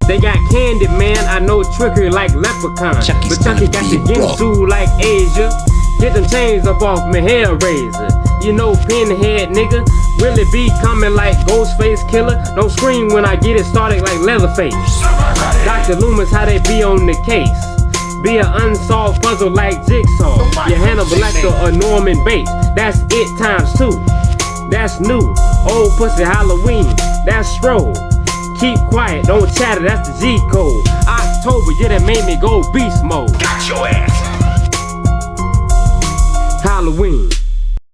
They got candy, man, I know trickery like leprechaun. But Chucky got the Ginsu like Asia. Get them chains up off my hair razor. You know pinhead nigga, will it be coming like Ghostface Killer? Don't scream when I get it started like Leatherface. Dr. Loomis, how they be on the case. Be an unsolved puzzle like Jigsaw. Your Hannibal Lecter or Norman Bates. That's it times 2. That's new. Old pussy Halloween. That's Stroll. Keep quiet, don't chatter, that's the G code. October, yeah, that made me go beast mode. Got your ass. Halloween.